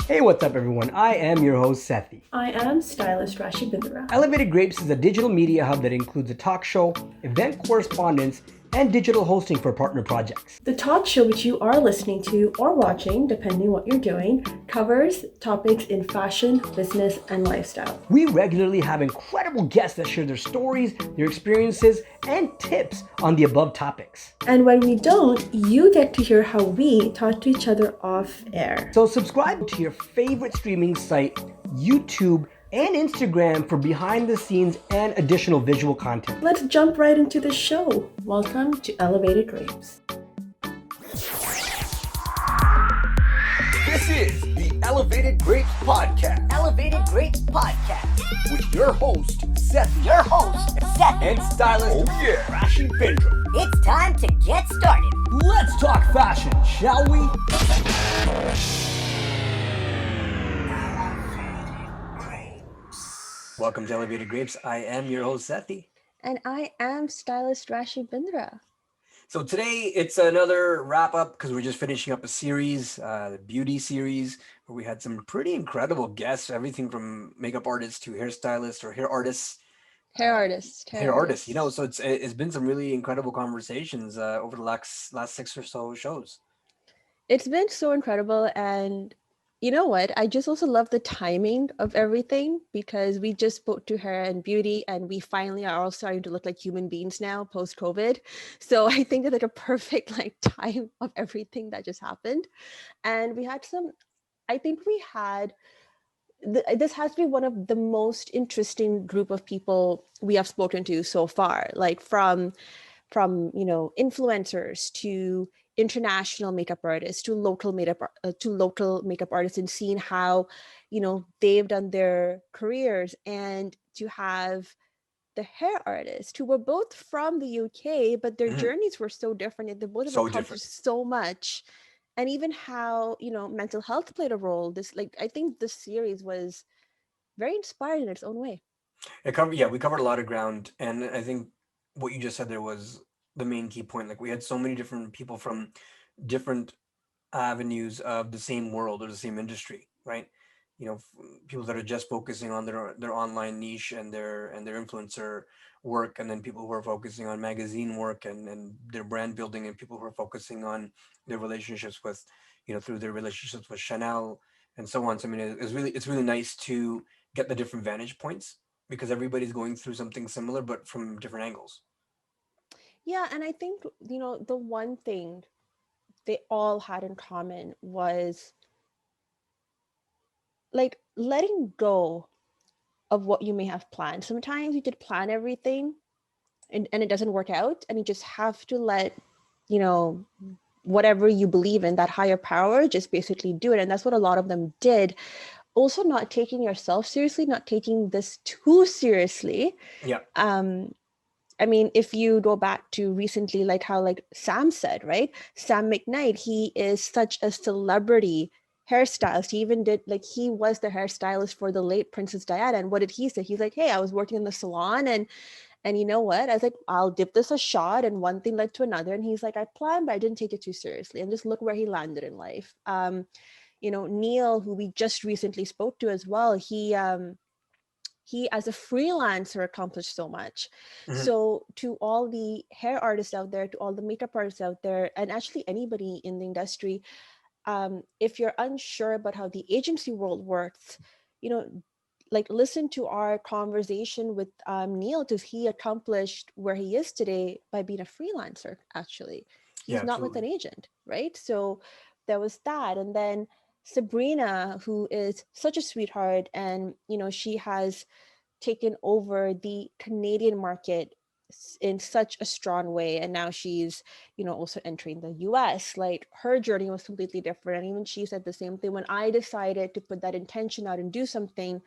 Hey, what's up, everyone? I am your host, Sethee. I am Stylist Rashi Bindra. Elevated Grapes is a digital media hub that includes a talk show, event correspondence, and digital hosting for partner projects. The talk show which you are listening to or watching, depending what you're doing, covers topics in fashion, business, and lifestyle. We regularly have incredible guests that share their stories, their experiences, and tips on the above topics. And when we don't, you get to hear how we talk to each other off air. So subscribe to your favorite streaming site, YouTube, and Instagram for behind the scenes and additional visual content. Let's jump right into the show. Welcome to Elevated Grapes. This is the Elevated Grapes Podcast. Elevated Grapes Podcast. With your host, Sethee. And Stylist, Rashi Bindra. It's time to get started. Let's talk fashion, shall we? Welcome to Elevated Grapes. I am your host, Sethee. And I am Stylist Rashi Bindra. So today it's another wrap up because we're just finishing up a series, the beauty series, where we had some pretty incredible guests, everything from makeup artists to hairstylists or hair artists. Hair artists. You know, so it's been some really incredible conversations over the last 6 or so shows. It's been so incredible, and you know what? I just also love the timing of everything because we just spoke to her and beauty, and we finally are all starting to look like human beings now post-COVID. So I think it's like a perfect time of everything that just happened. And we had this has to be one of the most interesting group of people we have spoken to so far, like from influencers to international makeup artists to local makeup artists, and seeing how they've done their careers, and to have the hair artists who were both from the UK, but their journeys were so different. They both have accomplished so much, and even how mental health played a role. I think this series was very inspiring in its own way. We covered a lot of ground, and I think what you just said there was the main key point. Like, we had so many different people from different avenues of the same world or the same industry, right? People that are just focusing on their online niche and their influencer work, and then people who are focusing on magazine work and their brand building, and people who are focusing on their relationships with, through their relationships with Chanel and so on. So I mean, it's really nice to get the different vantage points because everybody's going through something similar, but from different angles. Yeah, and I think, the one thing they all had in common was letting go of what you may have planned. Sometimes you did plan everything and it doesn't work out, and you just have to let, whatever you believe in, that higher power, just basically do it. And that's what a lot of them did. Also, not taking yourself seriously, not taking this too seriously. Yeah. I mean, if you go back to recently, how Sam said, right? Sam Mcknight, he is such a celebrity hairstylist. He even did, he was the hairstylist for the late Princess Diana. And what did he say? He's like, hey, I was working in the salon, and you know what? I was like, I'll give this a shot. And one thing led to another. And he's like, I planned, but I didn't take it too seriously. And just look where he landed in life. Neil, who we just recently spoke to as well, he as a freelancer accomplished so much. So to all the hair artists out there, to all the makeup artists out there, and actually anybody in the industry, if you're unsure about how the agency world works, listen to our conversation with Neil, because he accomplished where he is today by being a freelancer. Actually, he's not with an agent, right? So there was that. And then Sabrina, who is such a sweetheart, and she has taken over the Canadian market in such a strong way, and now she's also entering the US. Her journey was completely different, and even she said the same thing. When I decided to put that intention out and do something,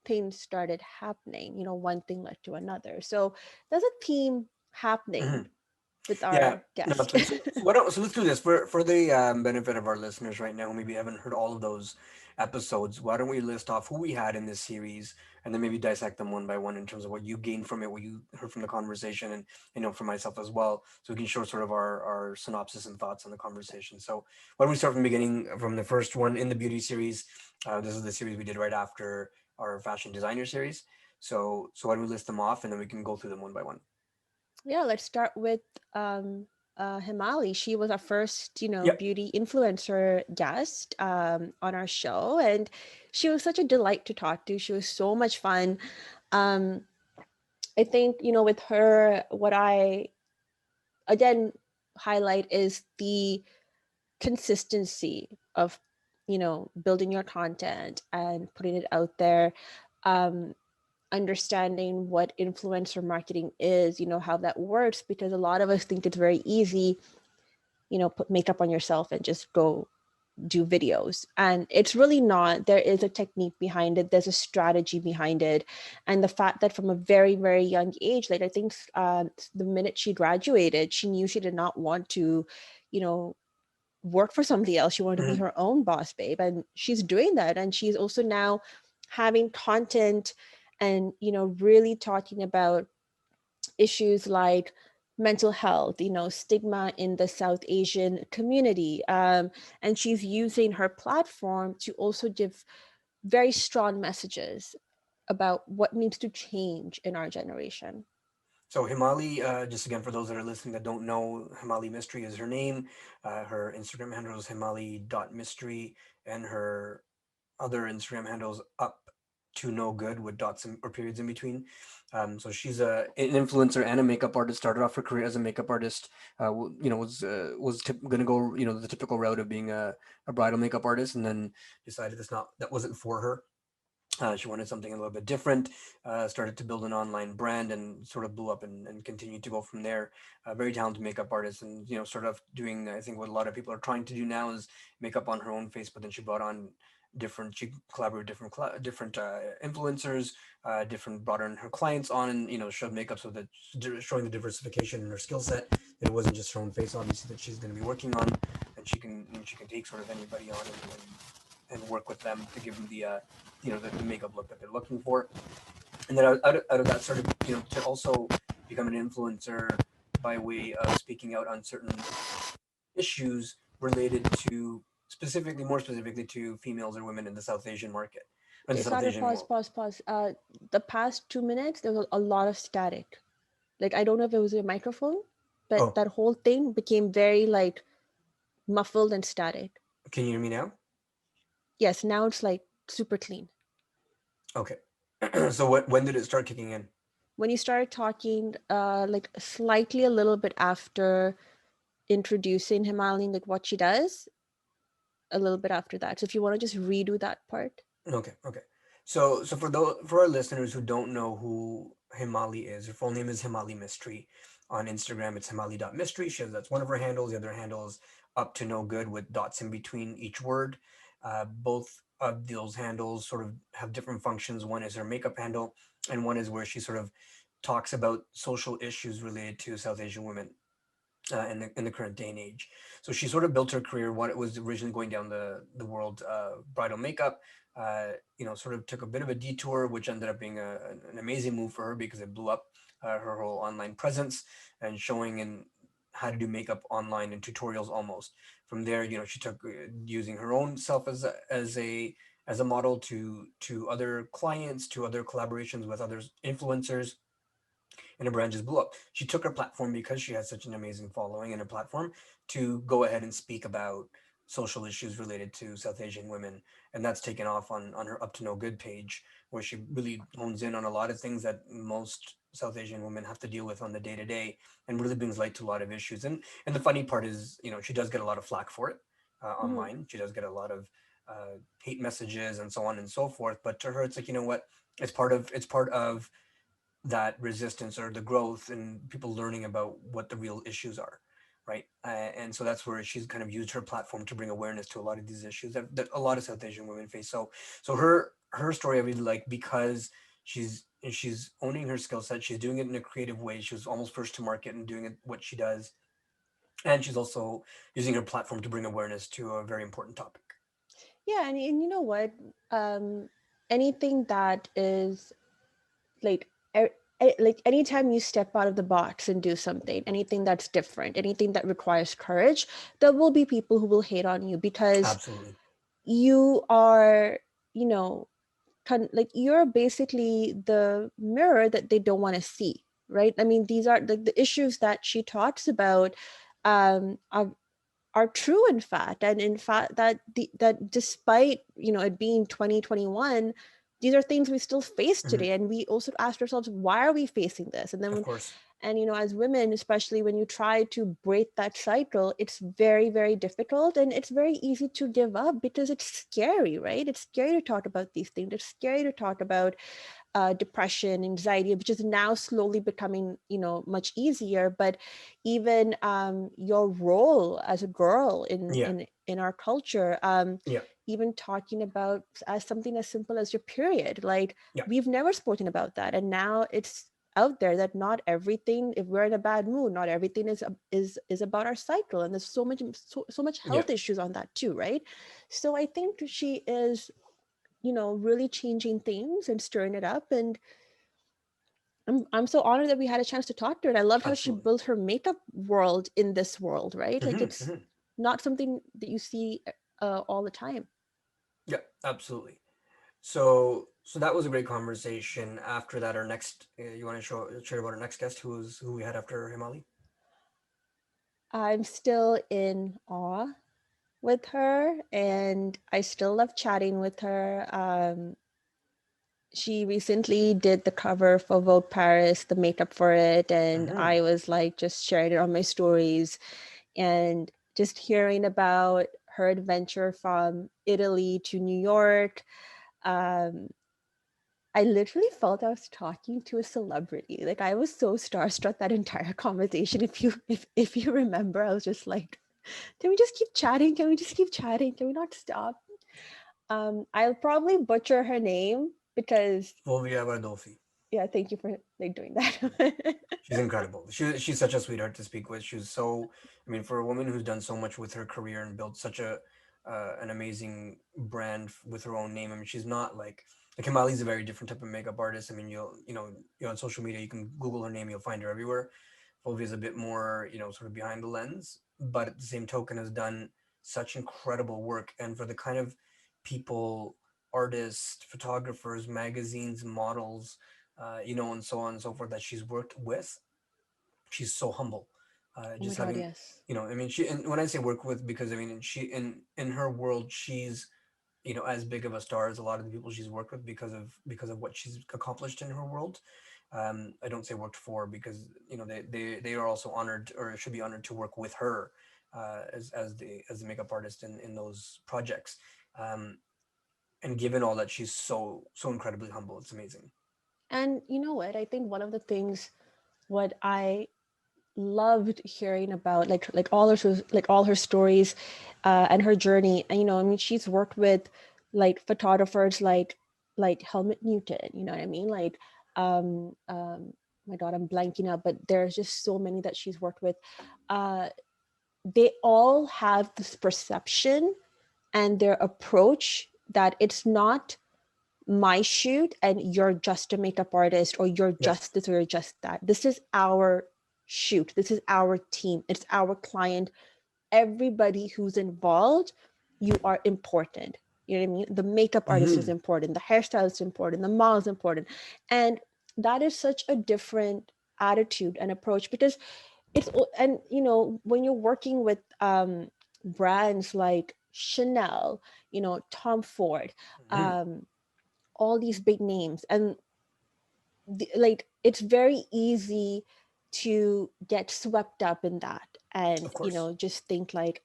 things started happening. One thing led to another. So there's a theme happening. with Yeah, our no, guest. absolutely. So let's do this for the benefit of our listeners right now who maybe haven't heard all of those episodes. Why don't we list off who we had in this series, and then maybe dissect them one by one in terms of what you gained from it, what you heard from the conversation, and for myself as well, so we can show sort of our synopsis and thoughts on the conversation. So why don't we start from the beginning, from the first one in the beauty series? This is the series we did right after our fashion designer series. So why don't we list them off, and then we can go through them one by one. Yeah, let's start with Hemali. She was our first, Yep. beauty influencer guest on our show, and she was such a delight to talk to. She was so much fun. Um, I think, with her, what I again highlight is the consistency of, building your content and putting it out there. Um, Understanding what influencer marketing is, how that works, because a lot of us think it's very easy, put makeup on yourself and just go do videos. And it's really not. There is a technique behind it, there's a strategy behind it. And the fact that from a very, very young age, like I think the minute she graduated, she knew she did not want to, you know, work for somebody else. She wanted to be Mhm. her own boss babe. And she's doing that. And she's also now having content and, really talking about issues like mental health, stigma in the South Asian community. And she's using her platform to also give very strong messages about what needs to change in our generation. So Himali, just again for those that are listening that don't know, Hemali Mistry is her name. Her Instagram handle is hemali.mystery, and her other Instagram handles up to no good with dots or periods in between. So she's an influencer and a makeup artist. Started off her career as a makeup artist. Was going to go the typical route of being a bridal makeup artist, and then decided that wasn't for her. She wanted something a little bit different, started to build an online brand and sort of blew up and continued to go from there. Very talented makeup artist, and sort of doing, I think, what a lot of people are trying to do now is makeup on her own face, but then she brought on she collaborated with different influencers, brought on her clients on, and showed makeup, so that showing the diversification in her skill set, that it wasn't just her own face obviously that she's going to be working on, and she can take sort of anybody on and work with them to give them the makeup look that they're looking for. And then out of that started to also become an influencer by way of speaking out on certain issues related to more specifically to females or women in the South Asian market, in the Okay, South Sada, Asian pause, world. pause, pause. The past 2 minutes, there was a lot of static. Like, I don't know if it was your microphone, but Oh, that whole thing became very, like, muffled and static. can you hear me now? Yes, now it's, like, super clean. Okay. So when did it start kicking in? When you started talking, like, slightly a little bit after introducing Himalayan, like, what she does, a little bit after that. So if you want to just redo that part. Okay. So for our listeners who don't know who Himali is, her full name is Hemali Mistry. On Instagram, it's hemali.mystery. That's one of her handles. The other handle is up to no good with dots in between each word. Both of those handles sort of have different functions. One is her makeup handle, and one is where she sort of talks about social issues related to South Asian women in the current day and age. So she sort of built her career. What it was originally going down the world bridal makeup, sort of took a bit of a detour, which ended up being an amazing move for her because it blew up her whole online presence and showing in how to do makeup online and tutorials almost. From there, she took using her own self as a model to other clients, to other collaborations with other influencers, and her brand just blew up. She took her platform because she has such an amazing following and a platform to go ahead and speak about social issues related to South Asian women. And that's taken off on her Up to No Good page, where she really hones in on a lot of things that most South Asian women have to deal with on the day to day, and really brings light to a lot of issues. And the funny part is, she does get a lot of flack for it Mhm. online. She does get a lot of hate messages and so on and so forth. But to her, it's like, what? It's part of that resistance or the growth and people learning about what the real issues are, right? And so that's where she's kind of used her platform to bring awareness to a lot of these issues that a lot of South Asian women face. So her story I really like because she's owning her skill set. She's doing it in a creative way. She was almost first to market and doing it what she does, and she's also using her platform to bring awareness to a very important topic. Yeah, and you know what? Anything that is like like anytime you step out of the box and do something, anything that's different, anything that requires courage, there will be people who will hate on you because Absolutely. you are, you know, like you're basically the mirror that they don't want to see, right? I mean, these are the issues that she talks about are true, in fact, and in fact that despite, you know, it being 2021, these are things we still face today, and we also ask ourselves, why are we facing this? And then Of course. and you know, as women, especially when you try to break that cycle, it's very, very difficult, and it's very easy to give up because it's scary, right? It's scary to talk about these things. It's scary to talk about depression, anxiety, which is now slowly becoming, you know, much easier. But even your role as a girl Yeah. in our culture, Yeah. even talking about as something as simple as your period, like Yeah. we've never spoken about that, and now it's out there that not everything, if we're in a bad mood, not everything is about our cycle, and there's so much Yeah. health issues on that too, right? So I think she is, you know, really changing things and stirring it up, and I'm so honored that we had a chance to talk to her. And I loved how she Absolutely. built her makeup world in this world, right? Like it's Mhm. not something that you see all the time. Yeah, absolutely. So that was a great conversation. After that, our next, you want to share about our next guest, who we had after Hemali? I'm still in awe with her, and I still love chatting with her. She recently did the cover for Vogue Paris, the makeup for it, and I was like just sharing it on my stories, and just hearing about her adventure from Italy to New York. um, I literally felt I was talking to a celebrity. Like I was so starstruck that entire conversation. If you remember, I was just like, can we just keep chatting? Can we just keep chatting? Can we not stop? I'll probably butcher her name because Fulvia Farolfi. yeah, thank you for like doing that. She's incredible. She's such a sweetheart to speak with. She's so, I mean, for a woman who's done so much with her career and built such a an amazing brand with her own name. I mean, she's not like Himali's a very different type of makeup artist. I mean, you're on social media, you can Google her name, you'll find her everywhere. Fulvia's a bit more, sort of behind the lens, but at the same token has done such incredible work. And for the kind of people, artists, photographers, magazines, models, and so on and so forth that she's worked with, she's so humble. Oh my Just God, having, yes. I mean, and when I say work with, because I mean, she in her world, she's as big of a star as a lot of the people she's worked with because of what she's accomplished in her world. I don't say worked for because they are also honored or should be honored to work with her as the makeup artist in those projects. Um, and given all that, she's so incredibly humble. It's amazing. And you know what? I think one of the things what I loved hearing about like all her stories and her journey. And you know, I mean, she's worked with like photographers like Helmut Newton, you know what I mean? Like my God, I'm blanking out, but there's just so many that she's worked with. Uh they all have this perception and their approach that it's not my shoot and you're just a makeup artist or you're Yes. just this or you're just that. This is our shoot. This is our team. It's our client. Everybody who's involved, you are important. You know what I mean? The makeup artist is important. The hairstylist is important. The model is important. And that is such a different attitude and approach because and you know, when you're working with brands like Chanel, you know, Tom Ford, all these big names, and like it's very easy to get swept up in that and Of you course. know just think like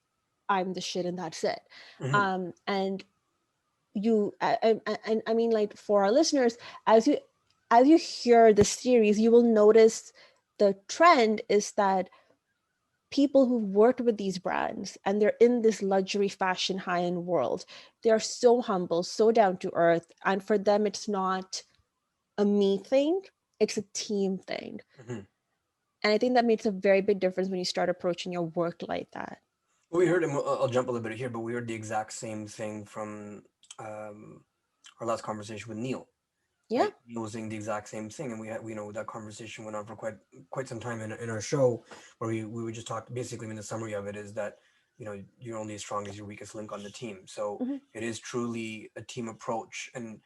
I'm the shit and that's it. Hmm. And and I mean, like for our listeners, as you hear the series, you will notice the trend is that people who've worked with these brands and they're in this luxury fashion high-end world, they are so humble, so down to earth, and for them it's not a me thing, it's a team thing. Mhm. And I think that makes a very big difference when you start approaching your work like that. We heard, and I'll jump a little bit here, but we heard the exact same thing from um, our last conversation with Neil. Yeah. Right? Neil was saying the exact same thing, and that conversation went on for quite some time in our show, where we would just talk. Basically, I mean, the summary of it is that you're only as strong as your weakest link on the team. So Hmm. it is truly a team approach, and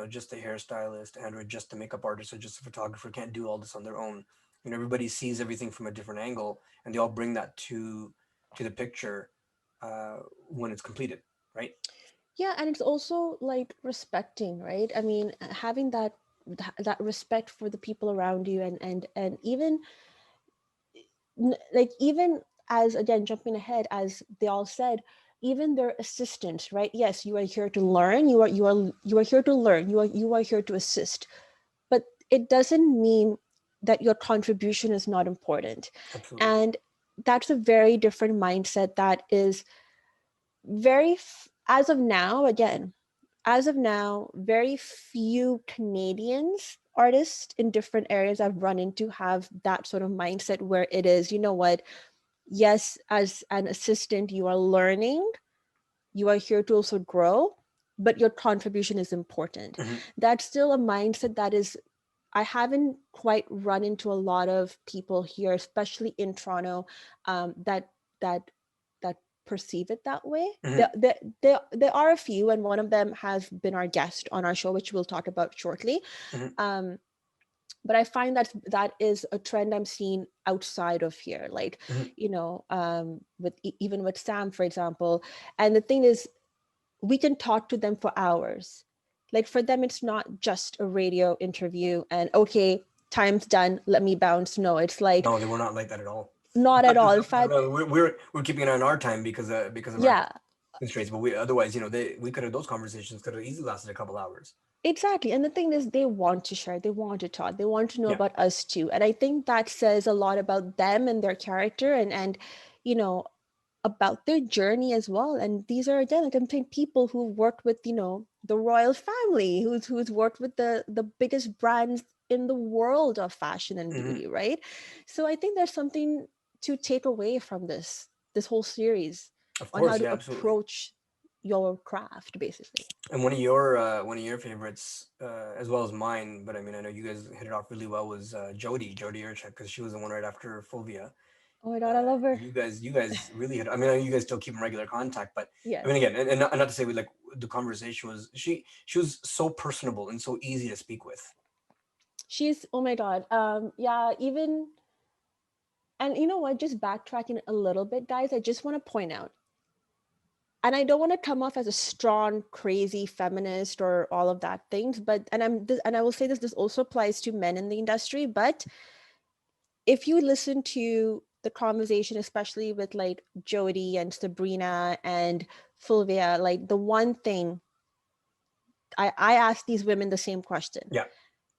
just the hairstylist and or just the makeup artist or just the photographer can't do all this on their own. Everybody sees everything from a different angle, and they all bring that to the picture when it's completed, right? Yeah, and it's also like respecting, right? I mean, having that respect for the people around you, and even like, even as, again, jumping ahead, as they all said, even their assistants, right? Yes, you are here to learn, you are here to learn, you are here to assist, but it doesn't mean that your contribution is not important. Absolutely. And that's a very different mindset that is as of now, again, as of now, very few Canadians artists in different areas I've run into have that sort of mindset where it is, you know what, yes, as an assistant, you are learning, you are here to also grow, but your contribution is important. Mhm. That's still a mindset that is, I haven't quite run into a lot of people here, especially in Toronto, that that that perceive it that way. Mhm. There are a few, and one of them has been our guest on our show, which we'll talk about shortly. Mhm. Um, but I find that is a trend I'm seeing outside of here, like, Mhm. with even with Sam, for example. And the thing is, we can talk to them for hours. Like, for them, it's not just a radio interview and, okay, time's done, let me bounce. No, it's like, No, they were not like that at all. not at all. In No, fact, no, we're keeping an eye on our time because of our yeah, constraints. But we otherwise, we could have those conversations could have easily lasted a couple hours. exactly. And the thing is, they want to share, they want to talk, they want to know Yeah. about us too. And I think that says a lot about them and their character, and you know about their journey as well. And these are, again, like I'm saying, people who worked with, the royal family, who's worked with the biggest brands in the world of fashion and Hmm. beauty, right? So I think there's something to take away from this whole series Of on how course, to yeah, absolutely. approach your craft, basically. And one of your favorites, as well as mine, but I mean, I know you guys hit it off really well, was Jody Urchek, because she was the one right after Fulvia. Oh my god, I love her. You guys really hit. I mean, I know you guys still keep in regular contact, but I Yes, mean, again, and not to say we like the conversation was she was so personable and so easy to speak with. she's, oh my god, yeah, even. And you know what, just backtracking a little bit, guys, I just want to point out, and I don't want to come off as a strong, crazy feminist or all of that things, but and I will say this also applies to men in the industry, but if you listen to the conversation, especially with like Jody and Sabrina and Fulvia, like the one thing I ask these women the same question: Yeah.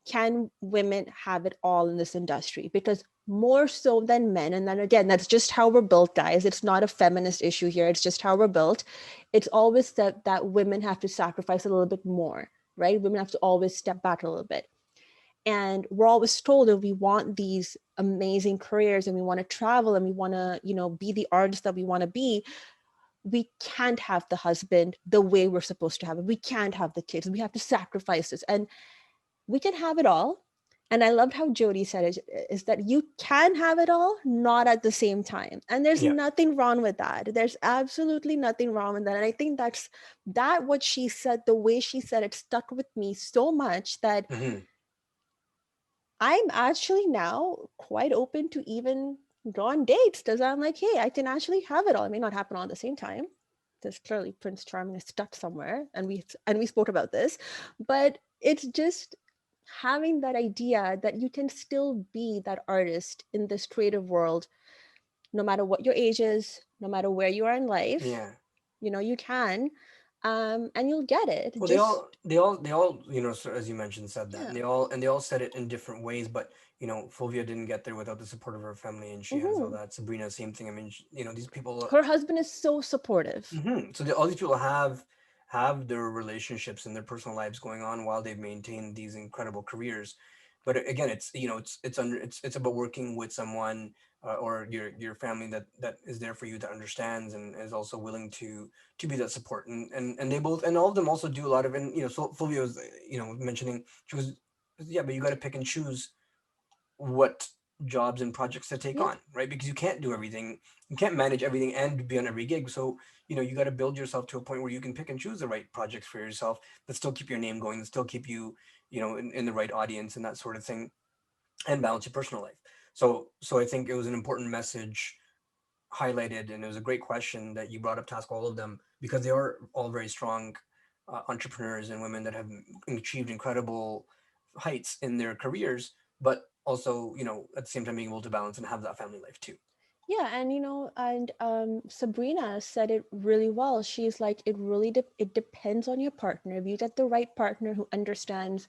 can women have it all in this industry? Because more so than men, and then again, that's just how we're built, guys. It's not a feminist issue here, it's just how we're built. It's always said that women have to sacrifice a little bit more, right? Women have to always step back a little bit. And we're always told that we want these amazing careers and we want to travel and we want to, be the artist that we want to be. We can't have the husband the way we're supposed to have it. We can't have the kids. We have to sacrifice this. And we can have it all. And I loved how Jody said it, is that you can have it all, not at the same time. And there's Yeah. nothing wrong with that. There's absolutely nothing wrong with that. And I think that what she said, the way she said it, stuck with me so much that Hmm. I'm actually now quite open to even go on dates, because I'm like, hey, I can actually have it all. It may not happen all at the same time. There's clearly Prince Charming is stuck somewhere, and we spoke about this, but it's just having that idea that you can still be that artist in this creative world, no matter what your age is, no matter where you are in life. Yeah. You can, and you'll get it. Well, Just, they all, so as you mentioned, said that, yeah. and they all said it in different ways. But Fulvia didn't get there without the support of her family, and she has all Mhm. that. Sabrina, same thing. I mean, these people. Her husband is so supportive. So all these people have their relationships and their personal lives going on while they've maintained these incredible careers. But again, it's, you know, it's about working with someone, or your family that is there for you, that understands and is also willing to be that support. And they both, and all of them also do a lot of, and, you know, so Fulvia was, you know, mentioning, she was, yeah, but you got to pick and choose what jobs and projects to take Yeah. on, right? Because you can't do everything, you can't manage everything and be on every gig. So, you know, you got to build yourself to a point where you can pick and choose the right projects for yourself that still keep your name going, that still keep you, you know, in the right audience and that sort of thing, and balance your personal life. So I think it was an important message highlighted, and it was a great question that you brought up to ask all of them, because they are all very strong entrepreneurs and women that have achieved incredible heights in their careers, but also, you know, at the same time being able to balance and have that family life too. Yeah, and Sabrina said it really well. She's like, it really it depends on your partner. If you get the right partner who understands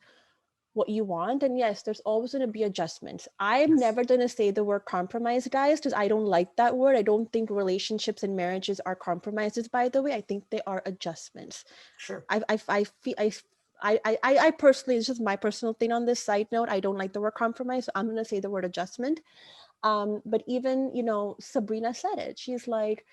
what you want, and yes, there's always going to be adjustments. I'm Yes. never going to say the word compromise, guys, because I don't like that word. I don't think relationships and marriages are compromises, by the way. I think they are adjustments. Sure. I feel I personally, it's just my personal thing on this side note. I don't like the word compromise, so I'm going to say the word adjustment. But even, you know, Sabrina said it. She's like,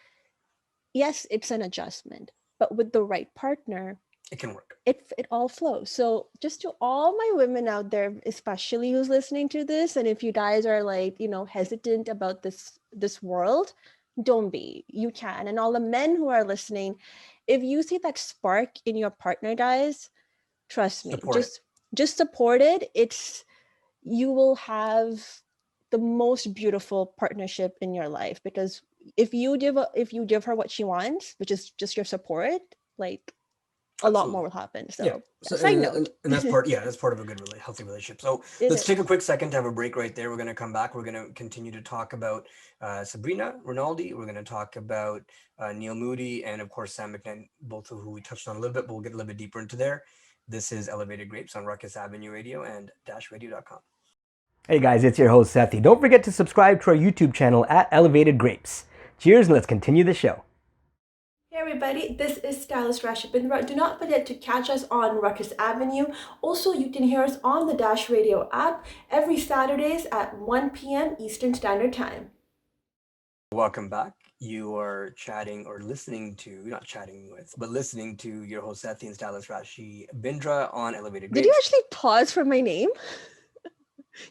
yes, it's an adjustment, but with the right partner, It can work. it all flows. So just to all my women out there, especially who's listening to this, and if you guys are like, you know, hesitant about this world, don't be. You can. And all the men who are listening, if you see that spark in your partner, guys, trust me, Support it. just support it. It's, you will have the most beautiful partnership in your life, because if you give her what she wants, which is just your support, like a lot more Absolutely. will happen. Yeah. So So side note. and that's part, yeah, that's part of a good healthy relationship. So It let's take a is. quick second to have a break right there. We're going to come back. We're going to continue to talk about Sabrina Rinaldi. We're going to talk about Neil Moodie, and of course Sam Mcknight, both of who we touched on a little bit, but we'll get a little bit deeper into there. This is Elevated Grapes on Rukus Avenue Radio and -radio.com. Hey guys, it's your host Sethee. Don't forget to subscribe to our YouTube channel at Elevated Grapes. Cheers, and let's continue the show. Hey everybody, this is Stylist Rashi Bindra. Do not forget to catch us on Rukus Avenue. Also, you can hear us on the Dash Radio app every Saturdays at 1 p.m. Eastern Standard Time. Welcome back. You are chatting or listening to, not chatting with, but listening to your host Sethee and Stylist Rashi Bindra on Elevated Grapes. Did you actually pause for my name?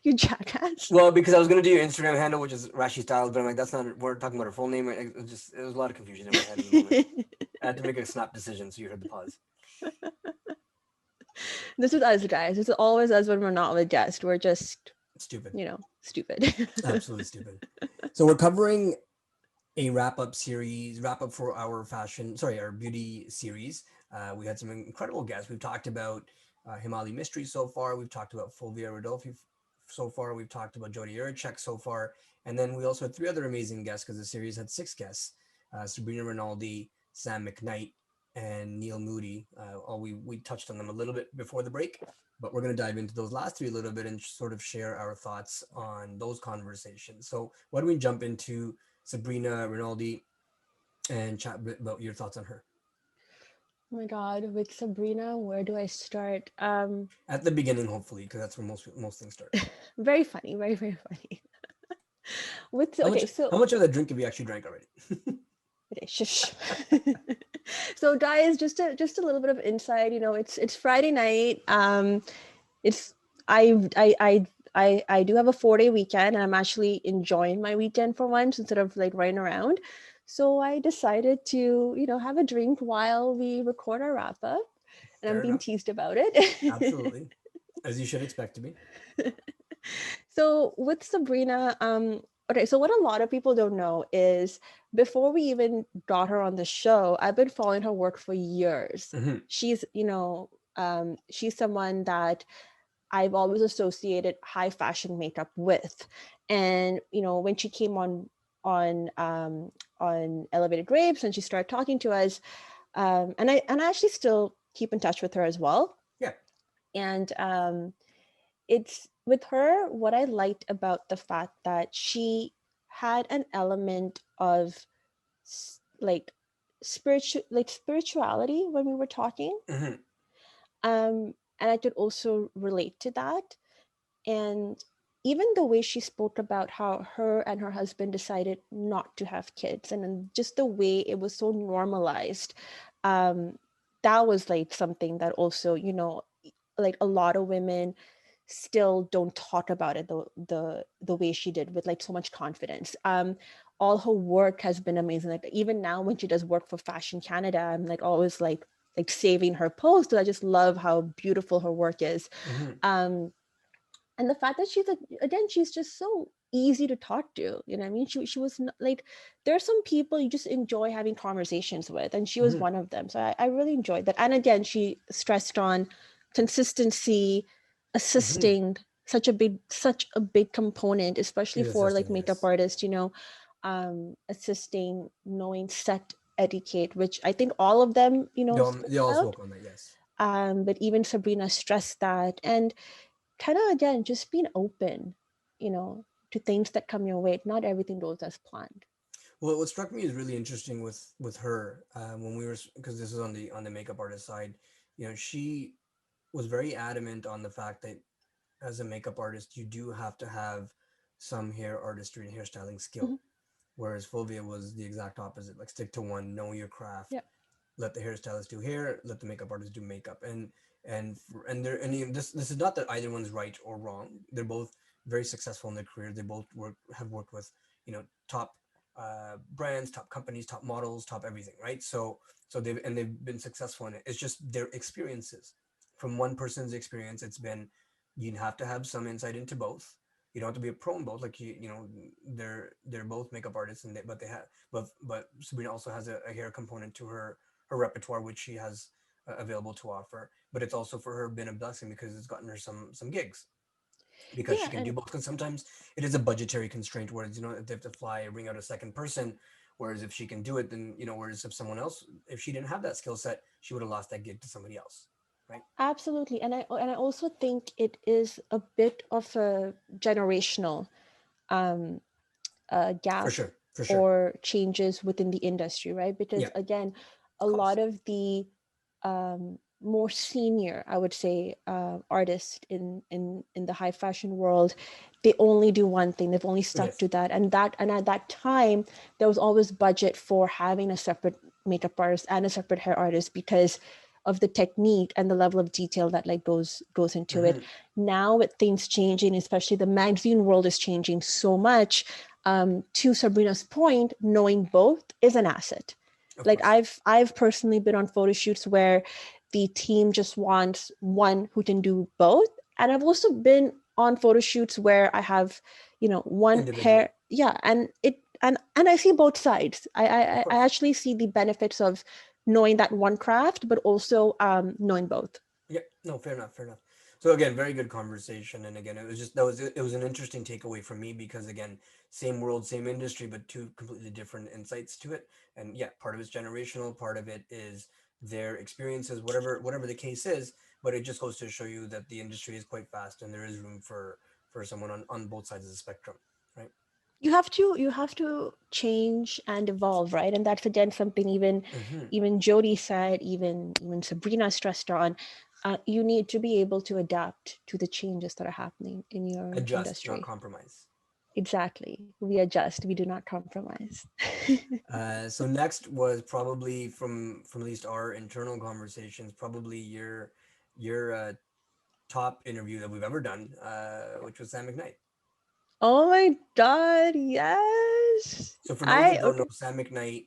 You jackass. Well, because I was gonna do your Instagram handle, which is Rashi Styles, but I'm like, that's not. We're talking about her full name. It was a lot of confusion in my head. At the moment. I had to make a snap decision, so you heard the pause. This is us, guys. This is always us when we're not with guests. We're just Stupid. you know, stupid. Absolutely stupid. So we're covering a wrap up for our beauty series. We had some incredible guests. We've talked about Hemali Mistry so far. We've talked about Fulvia Farolfi so far. We've talked about Jody Erichek so far. And then we also had 3 other amazing guests, because the series had 6 guests. Sabrina Rinaldi, Sam Mcknight, and Neil Moodie. We touched on them a little bit before the break, but we're going to dive into those last 3 a little bit and sort of share our thoughts on those conversations. So why don't we jump into Sabrina Rinaldi and chat about your thoughts on her? Oh my God, with Sabrina, where do I start? At the beginning, hopefully, because that's where most things start. Very funny, very, very funny. How much of that drink have you actually drank already? Okay, shush. So guys, just a little bit of insight. You know, it's Friday night. It's I do have a 4-day weekend, and I'm actually enjoying my weekend for once instead of like running around. So I decided to, you know, have a drink while we record our wrap up, and I'm being teased about it. Absolutely, as you should expect to be. So with Sabrina, okay, so what a lot of people don't know is before we even got her on the show, I've been following her work for years. Mm-hmm. She's, you know, she's someone that I've always associated high fashion makeup with. And, you know, when she came on Elevated Grapes and she started talking to us, and I actually still keep in touch with her as well. Yeah. And it's with her, what I liked about the fact that she had an element of like spirituality when we were talking. Mm-hmm. And I could also relate to that. And even the way she spoke about how her and her husband decided not to have kids, and then just the way it was so normalized, um, that was like something that also, like a lot of women still don't talk about it the way she did, with like so much confidence. All her work has been amazing. Like even now when she does work for Fashion Canada, I'm like always like saving her post. I just love how beautiful her work is. Mm-hmm. um and the fact that she's again, she's just so easy to talk to, you know what I mean? She was not, like, there are some people you just enjoy having conversations with, and she was Mm-hmm. one of them. So I really enjoyed that. And again, she stressed on consistency, Mm-hmm. assisting, such a big component, especially She's for like assisting, makeup yes. artists, assisting, knowing set etiquette, which I think all of them, spoke They all about. spoke on that, yes. But even Sabrina stressed that. And kind of again just being open, to things that come your way. Not everything goes as planned. Well, what struck me is really interesting with her, when we were, because this is on the makeup artist side. She was very adamant on the fact that as a makeup artist, you do have to have some hair artistry and hairstyling skill. Hmm. Whereas Fulvia was the exact opposite, like stick to one, know your craft, Yeah, let the hairstylist do hair, let the makeup artist do makeup. And even this is not that either one's right or wrong. They're both very successful in their career. They both have worked with, top brands, top companies, top models, top everything, right? So they've been successful in it. It's just their experiences. From one person's experience, it's been, you have to have some insight into both. You don't have to be a pro in both. Like they're both makeup artists, but they have, but Sabrina also has a hair component to her repertoire, which she has available to offer. But it's also for her been a blessing because it's gotten her some gigs, because yeah, she can do and both. Because sometimes it is a budgetary constraint, whereas if they have to fly bring out a second person, whereas if she can do it, then whereas if someone else, if she didn't have that skill set, she would have lost that gig to somebody else, right? absolutely. And I also think it is a bit of a generational um For gap sure, for sure. or changes within the industry, right? Because Yeah, again, a lot cost. of the more senior, I would say, artists in the high fashion world, they only do one thing. They've only stuck Yes. to that, and at that time, there was always budget for having a separate makeup artist and a separate hair artist because of the technique and the level of detail that like goes into it. Hmm. Now with things changing, especially the magazine world is changing so much. To Sabrina's point, knowing both is an asset. Of Like course. I've personally been on photo shoots where the team just wants one who can do both, and I've also been on photo shoots where I have, one Individual. hair, yeah, and I see both sides. I Of I course. actually see the benefits of knowing that one craft, but also knowing both. Yeah, no, fair enough, fair enough. So again, very good conversation, and again, it was an interesting takeaway for me because again, same world, same industry, but two completely different insights to it. And yeah, part of it's generational, part of it is their experiences, whatever the case is. But it just goes to show you that the industry is quite fast, and there is room for someone on both sides of the spectrum, right? You have to change and evolve, right? And that's again something Hmm. even Jody said, even Sabrina stressed on. You need to be able to adapt to the changes that are happening in your Adjust, not industry. compromise. Exactly. We adjust, we do not compromise. So next was probably from at least our internal conversations, probably your top interview that we've ever done, which was Sam Mcknight. Oh my God, yes. So for those I that don't know, okay. Sam Mcknight,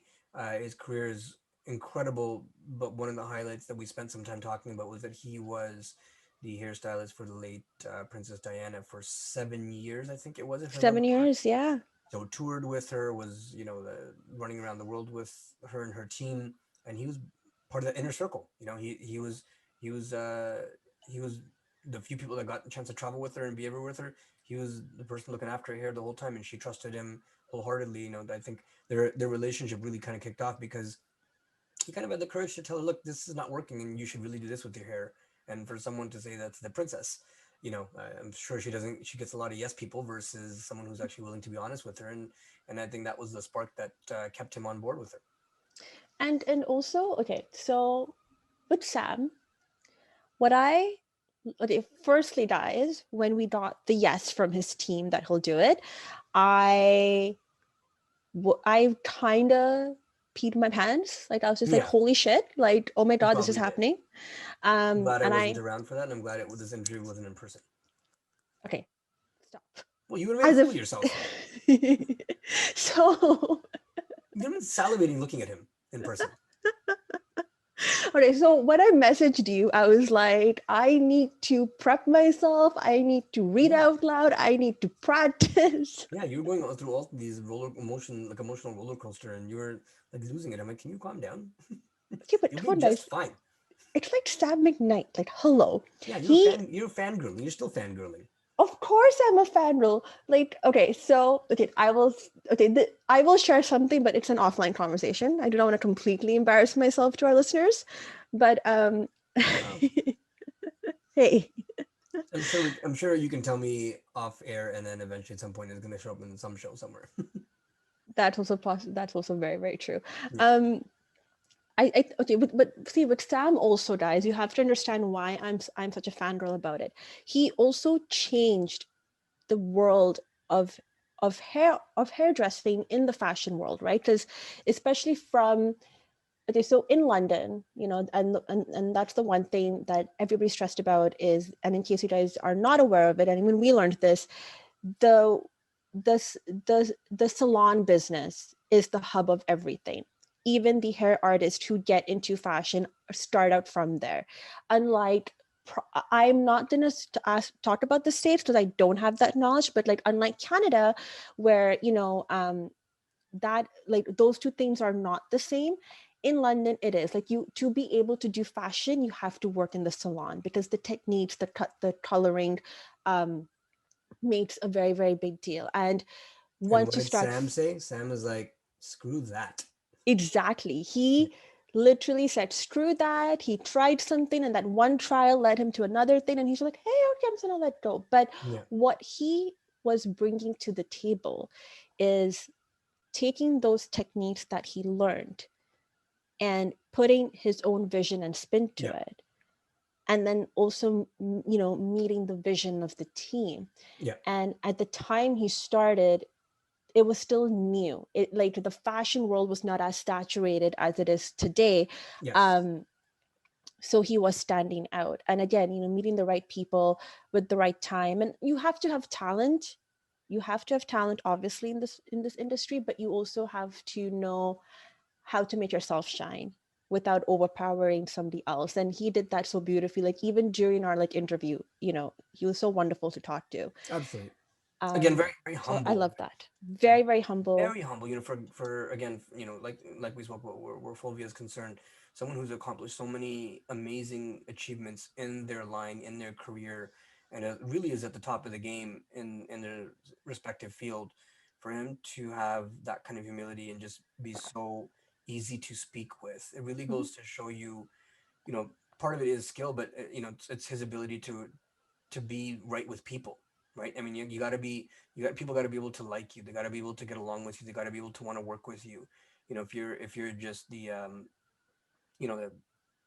his career is incredible, but one of the highlights that we spent some time talking about was that he was the hairstylist for the late Princess Diana for 7 years, I think it was, if I remember 7 years, correctly. yeah. So toured with her, was running around the world with her and her team, and he was part of the inner circle. He was the few people that got a chance to travel with her and be everywhere with her. He was the person looking after her hair the whole time, and she trusted him wholeheartedly. I think their relationship really kind of kicked off because he kind of had the courage to tell her, look, this is not working, and you should really do this with your hair. And for someone to say that's the princess, I'm sure she doesn't. She gets a lot of yes people versus someone who's actually willing to be honest with her, and I think that was the spark that kept him on board with her. And also, okay, so with Sam, what I okay, firstly, guys, when we got the yes from his team that he'll do it, I I kind of peed my pants. Like I was just like, Yeah, holy shit! Like, oh my you god, this is probably did. happening. I'm glad I And wasn't I around for that, and I'm glad this interview wasn't in person. okay, stop. Well, you would have made a As fool of if yourself. so You've been salivating looking at him in person. okay, so when I messaged you, I was like, I need to prep myself. I need to read Yeah. out loud. I need to practice. Yeah, you were going through all these emotional roller coaster, and you were like losing it. I'm like, can you calm down? Okay, but You'll come be on, just guys. fine. It's like Sam Mcknight. Like, hello. Yeah, He, you're fangirling. You're still fangirling. of course, I'm a fangirl. Like, okay, so okay, I will share something, but it's an offline conversation. I do not want to completely embarrass myself to our listeners, but Wow. hey, I'm sure you can tell me off air, and then eventually at some point it's going to show up in some show somewhere. that's also possible. That's also very, very true. Yeah. Um, I okay, but see, with Sam also, guys, you have to understand why I'm such a fangirl about it. He also changed the world of hairdressing in the fashion world, right? Because especially from okay, so in London, you know, and that's the one thing that everybody stressed about is, and in case you guys are not aware of it, and when we learned this, the the salon business is the hub of everything. Even the hair artists who get into fashion start out from there. Unlike I'm not gonna talk about the States because I don't have that knowledge, but like unlike Canada, where you know that like those two things are not the same. In London, it is like you to be able to do fashion, you have to work in the salon because the techniques, the cut, the coloring, um, makes a very, very big deal. And And what once you did start Sam say? Sam is like, screw that. exactly, Yeah. he literally said screw that. He tried something and that one trial led him to another thing and he's like, hey, okay, I'm just gonna let go. But Yeah. what he was bringing to the table is taking those techniques that he learned and putting his own vision and spin to Yeah. it, and then also you know meeting the vision of the team. Yeah. And at the time he started, it was still new. It like the fashion world was not as saturated as it is today. Yes. um so he was standing out, and again, you know, meeting the right people with the right time. And you have to have talent. You have to have talent obviously in this industry, but you also have to know how to make yourself shine without overpowering somebody else. And he did that so beautifully. Like even during our like interview, you know, he was so wonderful to talk to. Absolutely. Again, very, very So I humble. love that. Very, very humble. Very humble, you know, for again, you know, like we spoke about where Fulvia is concerned, someone who's accomplished so many amazing achievements in their line, in their career, and really is at the top of the game in their respective field. For him to have that kind of humility and just be so easy to speak with, it really Mhm. goes to show you, you know, part of it is skill, but you know, it's his ability to be right with people, right? I mean, you got to be, people got to be able to like you. They got to be able to get along with you. They got to be able to want to work with you. You know, if you're just the you know,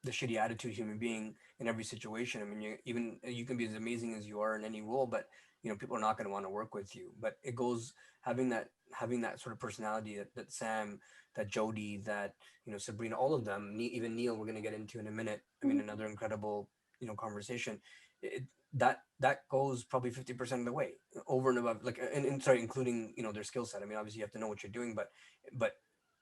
the shitty attitude human being in every situation. I mean, you can be as amazing as you are in any role, but you know, people are not going to want to work with you. But it goes having that sort of personality that Sam, that Jody, that you know, Sabrina, all of them, even Neil, we're going to get into in a minute. I mean, Mhm. another incredible, you know, conversation. That goes probably 50% of the way over and above, like, and sorry, including, you know, their skill set. I mean, obviously you have to know what you're doing, but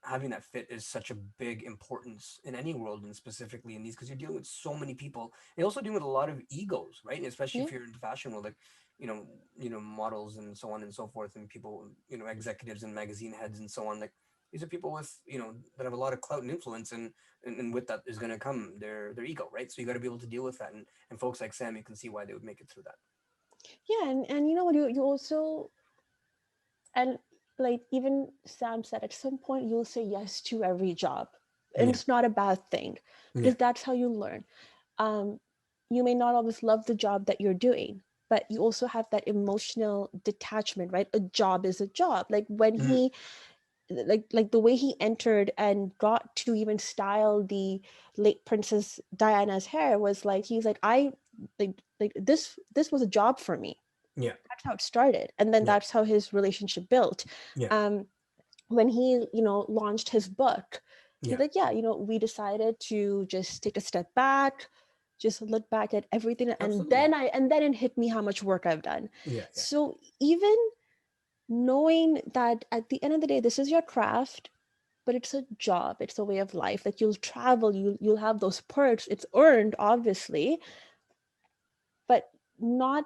having that fit is such a big importance in any world, and specifically in these, because you're dealing with so many people. You're also dealing with a lot of egos, right? And especially Yeah. if you're in the fashion world, like, you know, models and so on and so forth, and people, you know, executives and magazine heads and so on. Like, these are people with, you know, that have a lot of clout and influence, and with that is going to come their ego, right? So you got to be able to deal with that, and folks like Sam, you can see why they would make it through that. Yeah. And you know what, you also, and like even Sam said, at some point you'll say yes to every job. And Yeah. it's not a bad thing Yeah. because that's how you learn. Um, you may not always love the job that you're doing, but you also have that emotional detachment, right? A job is a job. Like when Mhm. like the way he entered and got to even style the late Princess Diana's hair was like, he's like, I like this was a job for me. Yeah. That's how it started, and then Yeah. that's how his relationship built. Yeah. When he launched his book, he's Yeah. like, yeah, we decided to just take a step back, just look back at everything, and Absolutely. then it hit me how much work I've done. Yeah. So even knowing that at the end of the day, this is your craft, but it's a job, it's a way of life. Like, you'll travel, you'll have those perks, it's earned, obviously, but not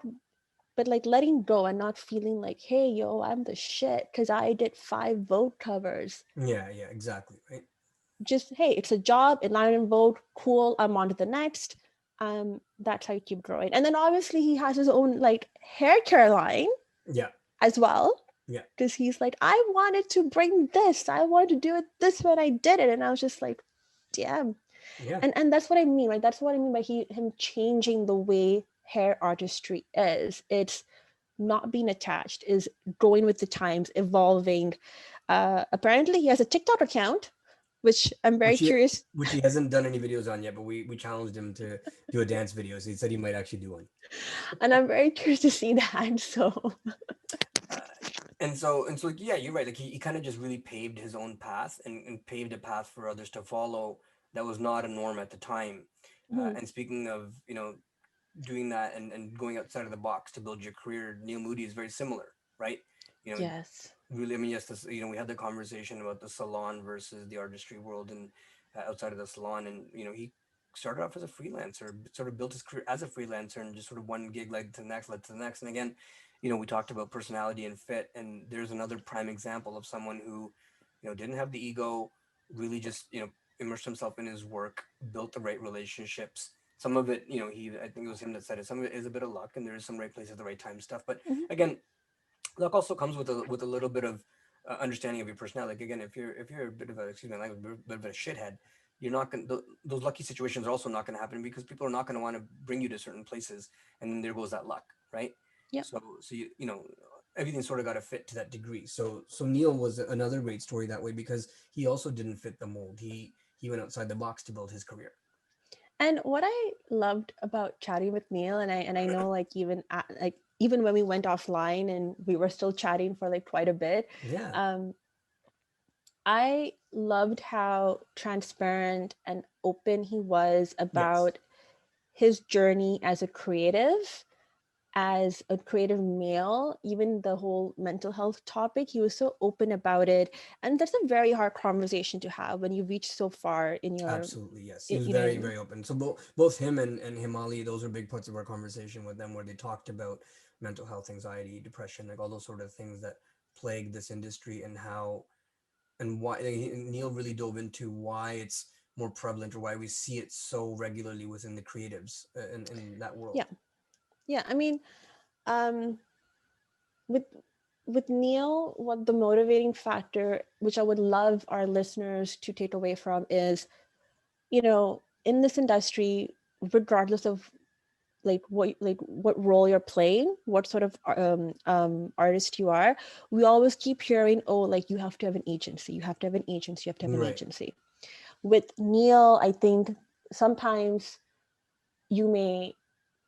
but like letting go and not feeling like, hey, yo, I'm the shit because I did 5 Vogue covers. Yeah. Exactly. Right. Just, hey, it's a job, it landed in Vogue, cool, I'm on to the next. That's how you keep growing. And then obviously he has his own like hair care line Yeah. as well. Yeah. Because he's like, I wanted to bring this, I wanted to do it this when I did it. And I was just like, damn. Yeah. And that's what I mean, right? That's what I mean by him changing the way hair artistry is. It's not being attached, is going with the times, evolving. Apparently he has a TikTok account, which I'm very curious. Which he hasn't done any videos on yet, but we challenged him to do a dance video. So he said he might actually do one. And I'm very curious to see that. So and so yeah, you're right. Like he kind of just really paved his own path and paved a path for others to follow that was not a norm at the time. And speaking of, doing that and going outside of the box to build your career, Neil Moodie is very similar, right? yes. Really, I mean, yes, this, we had the conversation about the salon versus the artistry world and outside of the salon. And, he started off as a freelancer, sort of built his career as a freelancer, and just sort of one gig led to the next, led to the next. And again, we talked about personality and fit, and there's another prime example of someone who, didn't have the ego, really just, immersed himself in his work, built the right relationships. Some of it, I think it was him that said it, some of it is a bit of luck, and there is some right place at the right time stuff. But again, luck also comes with a little bit of understanding of your personality. Like, again, if you're a bit of a, excuse my language, a bit of a shithead, you're not going to, those lucky situations are also not going to happen, because people are not going to want to bring you to certain places, and then there goes that luck, right? Yeah. So everything sort of got to fit to that degree. So Neil was another great story that way, because he also didn't fit the mold. He went outside the box to build his career. And what I loved about chatting with Neil, and I know, like, even when we went offline and we were still chatting for like quite a bit, I loved how transparent and open he was about his journey as a creative male. Even the whole mental health topic, he was so open about it, and that's a very hard conversation to have when you reach so far in your. Absolutely, yes, he was very, very open. So both him and Hemali, those are big parts of our conversation with them, where they talked about mental health, anxiety, depression, like all those sort of things that plague this industry, and how and why. Neil really dove into why it's more prevalent, or why we see it so regularly within the creatives in that world. Yeah, I mean, with Neil, what the motivating factor, which I would love our listeners to take away from, is, in this industry, regardless of what role you're playing, what sort of artist you are, we always keep hearing, oh, like, you have to have an agency, you have to have an agency, you have to have an agency. With Neil, I think sometimes you may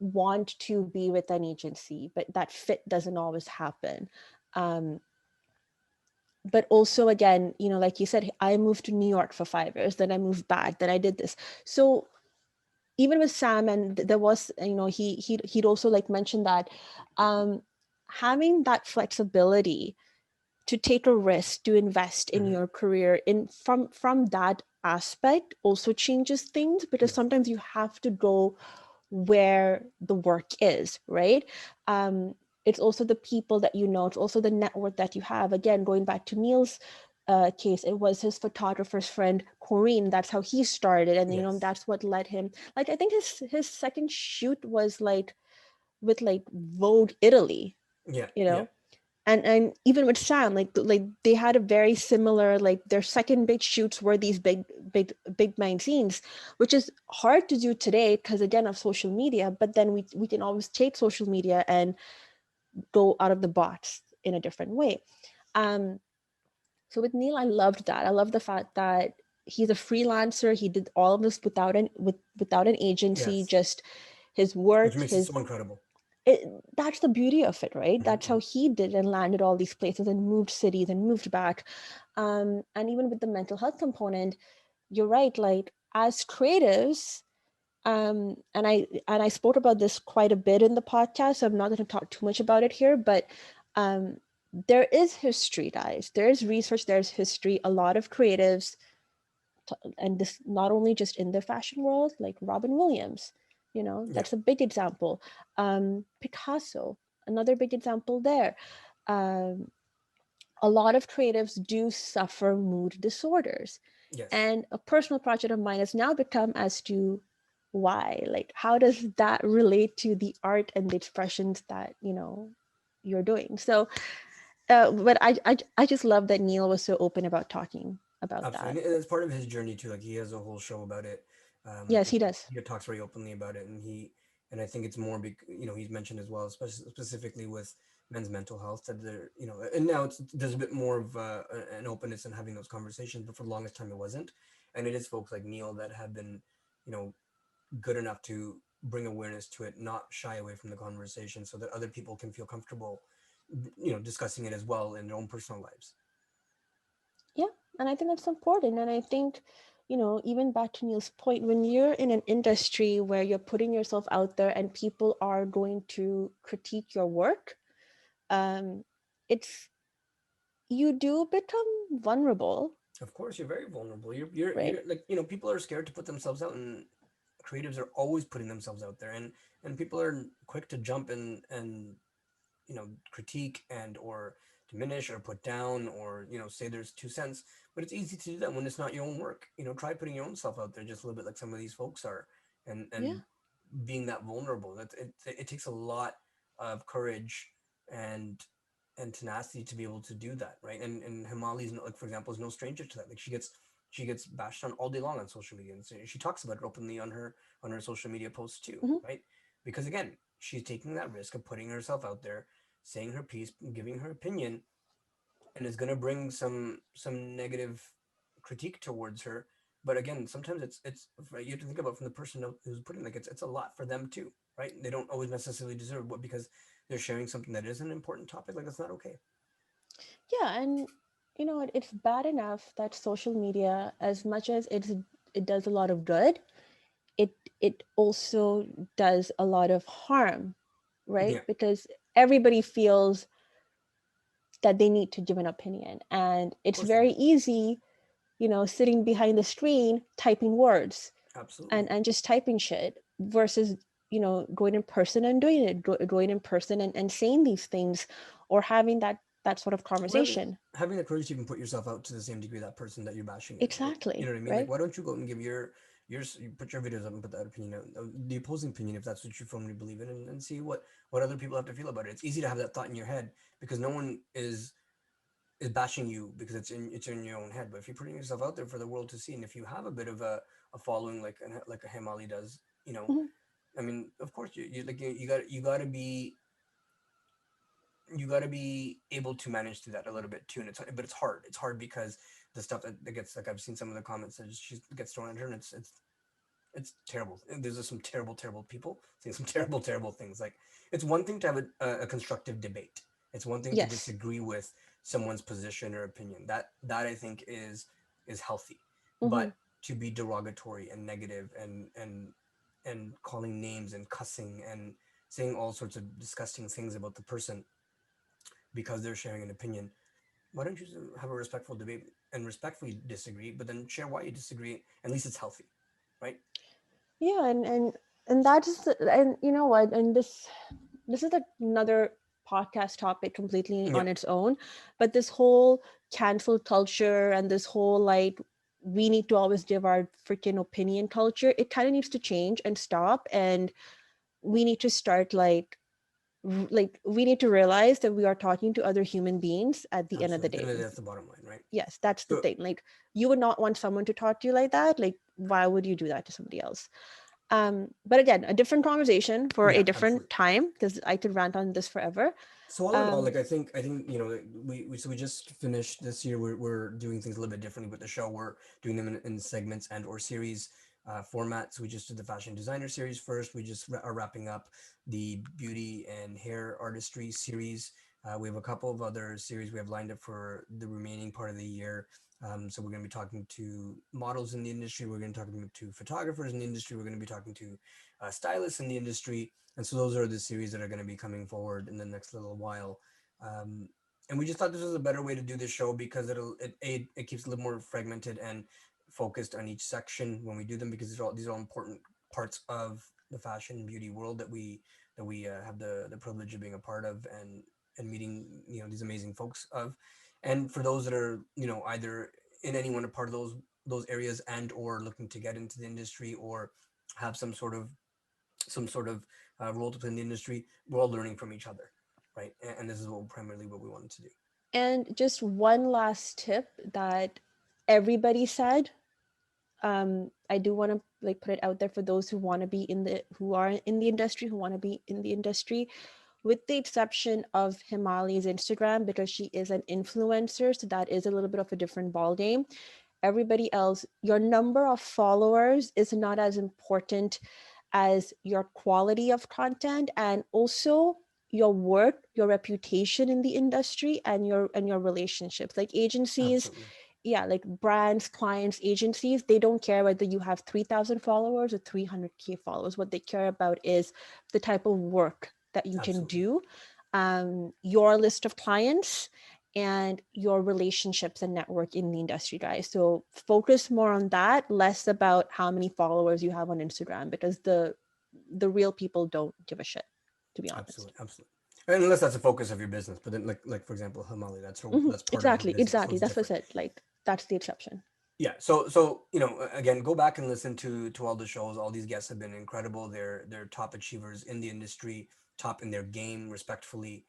want to be with an agency, but that fit doesn't always happen. But also, again, like you said, I moved to New York for 5 years, then I moved back, then I did this. So even with Sam, and there was, he'd also like mentioned that having that flexibility to take a risk, to invest in your career from that aspect also changes things, because sometimes you have to go where the work is, right? It's also the people that it's also the network that you have. Again, going back to Neil's case, it was his photographer's friend Corinne. That's how he started, and that's what led him. Like, I think his second shoot was like with like Vogue Italy. And even with Sam, like they had a very similar, like, their second big shoots were these big magazines, which is hard to do today because, again, of social media. But then we can always take social media and go out of the box in a different way. So with Neil, I loved that. I love the fact that he's a freelancer. He did all of this without an agency, Yes. just his Which work, makes it so incredible. that's the beauty of it, right? That's how Mhm. he did and landed all these places and moved cities and moved back. And even with the mental health component, you're right. Like as creatives, and I spoke about this quite a bit in the podcast, so I'm not going to talk too much about it here, but um, there is history, guys. There's research, there's history. A lot of creatives, and this not only just in the fashion world, like Robin Williams, Yeah. that's a big example. Picasso, another big example there. Um, a lot of creatives do suffer mood disorders. Yes. And a personal project of mine has now become as to why, like, how does that relate to the art and the expressions that, you're doing? So, but I just love that Neil was so open about talking about that. Absolutely. And it's part of his journey too. Like he has a whole show about it. Yes, he does. He talks very openly about it, and I think it's more, he's mentioned as well, especially specifically with men's mental health, that they're, and now there's a bit more of an openness in having those conversations, but for the longest time it wasn't. And it is folks like Neil that have been, you know, good enough to bring awareness to it, not shy away from the conversation, so that other people can feel comfortable, discussing it as well in their own personal lives. Yeah, and I think that's important. And I think, even back to Neil's point, when you're in an industry where you're putting yourself out there and people are going to critique your work, it's you do become vulnerable, Of course, you're very vulnerable. You're right? like, people are scared to put themselves out, and creatives are always putting themselves out there, and people are quick to jump in and critique and or diminish or put down or say there's 2 cents. But it's easy to do that when it's not your own work. Try putting your own self out there just a little bit, like some of these folks are, and Yeah. being that vulnerable. It takes a lot of courage and tenacity to be able to do that, right? And Hemali's like, for example, is no stranger to that. Like she gets bashed on all day long on social media, and so she talks about it openly on her social media posts too, Hmm. right? Because again, she's taking that risk of putting herself out there, saying her piece, giving her opinion, and is going to bring some negative critique towards her. But again, sometimes it's right, you have to think about from the person who's putting, like, it's a lot for them too, right? They don't always necessarily deserve what, because they're sharing something that is an important topic. Like, that's not okay. Yeah, and it's bad enough that social media, as much as it does a lot of good, it also does a lot of harm, right? Yeah, Because everybody feels that they need to give an opinion, and of it's course they very do. easy, sitting behind the screen typing words Absolutely. and just typing shit versus going in person and doing it, going in person and saying these things, or having that sort of Or conversation. having the courage to even put yourself out to the same degree that person that you're bashing is, right? You Exactly, know what I mean? Like, right? why don't you go and give you put your videos up and put that opinion out, the opposing opinion, if that's what you firmly believe in, and see what other people have to feel about it. It's easy to have that thought in your head because no one is bashing you because it's in your own head. But if you're putting yourself out there for the world to see, and if you have a bit of a following like a Hemali does, Mhm. I mean, of course you got to be able to manage through that a little bit too. And it's hard. It's hard because the stuff that gets, like, I've seen some of the comments that she gets thrown at her, and it's terrible. And there's just some terrible people saying some terrible things. Like, it's one thing to have a constructive debate. It's one thing to Yes. disagree with someone's position or opinion. That I think is healthy. Hmm. But to be derogatory and negative and calling names and cussing and saying all sorts of disgusting things about the person because they're sharing an opinion, why don't you have a respectful debate and respectfully disagree, but then share why you disagree? At least it's healthy, right? Yeah, and that's and you know what, and this is another podcast topic completely Yeah, on its own, but this whole cancel culture and this whole, like, we need to always give our freaking opinion culture, it kind of needs to change and stop, and we need to start, like we need to realize that we are talking to other human beings at the end of the absolutely. day. And that's the bottom line, right? Yes, that's the So thing. Like, you would not want someone to talk to you like that. Like, why would you do that to somebody else? But again, a different conversation for Yeah, a different absolutely. time, because I could rant on this forever. So all in all, like I think we just finished this year. We're doing things a little bit differently with the show. We're doing them in segments and or series formats. We just did the fashion designer series first. We just are wrapping up the beauty and hair artistry series. We have a couple of other series we have lined up for the remaining part of the year. So we're going to be talking to models in the industry. We're going to be talking to photographers in the industry. We're going to be talking to stylists in the industry. And so those are the series that are going to be coming forward in the next little while. And we just thought this was a better way to do this show because it keeps a little more fragmented and focused on each section when we do them, because these are all important parts of the fashion and beauty world that we have the privilege of being a part of and meeting these amazing folks of. And for those that are either in any one part of those areas and or looking to get into the industry or have some sort of role to play in the industry, we're all learning from each other, right? And this is primarily what we wanted to do. And just one last tip that everybody said, I do want to put it out there for those who want to be who are in the industry, who want to be in the industry, with the exception of Hemali's Instagram, because she is an influencer, so that is a little bit of a different ballgame. Everybody else, your number of followers is not as important as your quality of content, and also your work, your reputation in the industry, and your relationships. Like agencies, Absolutely. yeah, like brands, clients, agencies, they don't care whether you have 3,000 followers or 300K followers. What they care about is the type of work that you can do, your list of clients, and your relationships and network in the industry, guys. So focus more on that, less about how many followers you have on Instagram, because the real people don't give a shit, to be honest. Absolutely. And unless that's the focus of your business, but then like for example, Hemali, that's part exactly of her business. So that's what I said. Like that's the exception. Yeah. So again, go back and listen to all the shows. All these guests have been incredible. They're top achievers in the industry, top in their game, respectfully.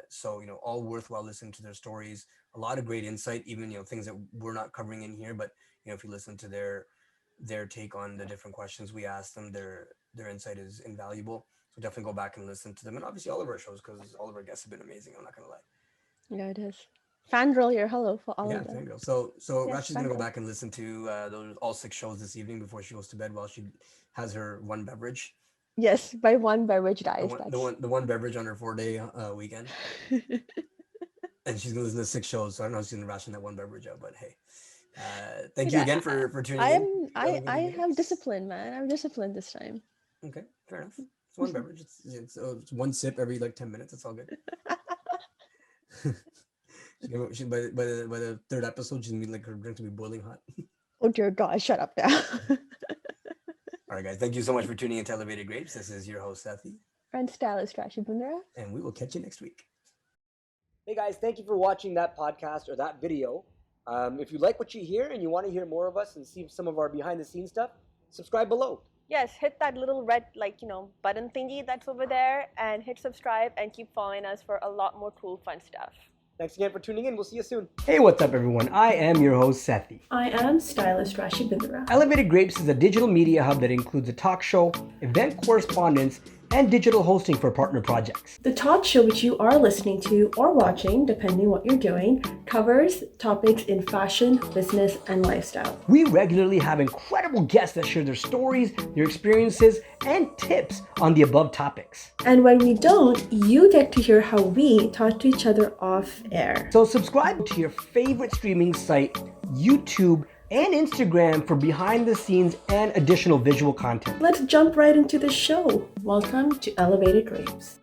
So all worthwhile listening to their stories. A lot of great insight, even things that we're not covering in here, but if you listen to their take on the different questions we asked them, their insight is invaluable. So definitely go back and listen to them, and obviously all of our shows, because all of our guests have been amazing. I'm not gonna lie. Yeah, it is. Fangirl here, hello for all of them. Fangirl. So Yeah, Rashi's gonna go back and listen to those all 6 shows this evening before she goes to bed, while she has her one beverage. Yes, by one beverage, guys. The one beverage on her 4-day weekend. And she's gonna listen to 6 shows, so I don't know if she's gonna ration that one beverage out, but hey. Thank you again for tuning in. I have discipline, man. I'm disciplined this time. Okay, fair enough. It's one beverage. It's one sip every 10 minutes. It's all good. By the 3rd episode, she's gonna be her drink to be boiling hot. Oh dear God, shut up now. All right, guys. Thank you so much for tuning in to Elevated Grapes. This is your host, Sethee. And stylist Rashi, Bindra. And we will catch you next week. Hey guys, thank you for watching that podcast or that video. If you like what you hear and you want to hear more of us and see some of our behind the scenes stuff, subscribe below. Yes, hit that little red button thingy that's over there, and hit subscribe and keep following us for a lot more cool fun stuff. Thanks again for tuning in. We'll see you soon. Hey, what's up everyone? I am your host, Sethee. I am Stylist Rashi Bindra. Elevated Grapes is a digital media hub that includes a talk show, event correspondence, and digital hosting for partner projects. The talk show which you are listening to or watching, depending what you're doing, covers topics in fashion, business, and lifestyle. We regularly have incredible guests that share their stories, their experiences, and tips on the above topics. And when we don't, you get to hear how we talk to each other off air. So subscribe to your favorite streaming site, YouTube, and Instagram for behind the scenes and additional visual content. Let's jump right into the show. Welcome to Elevated Grapes.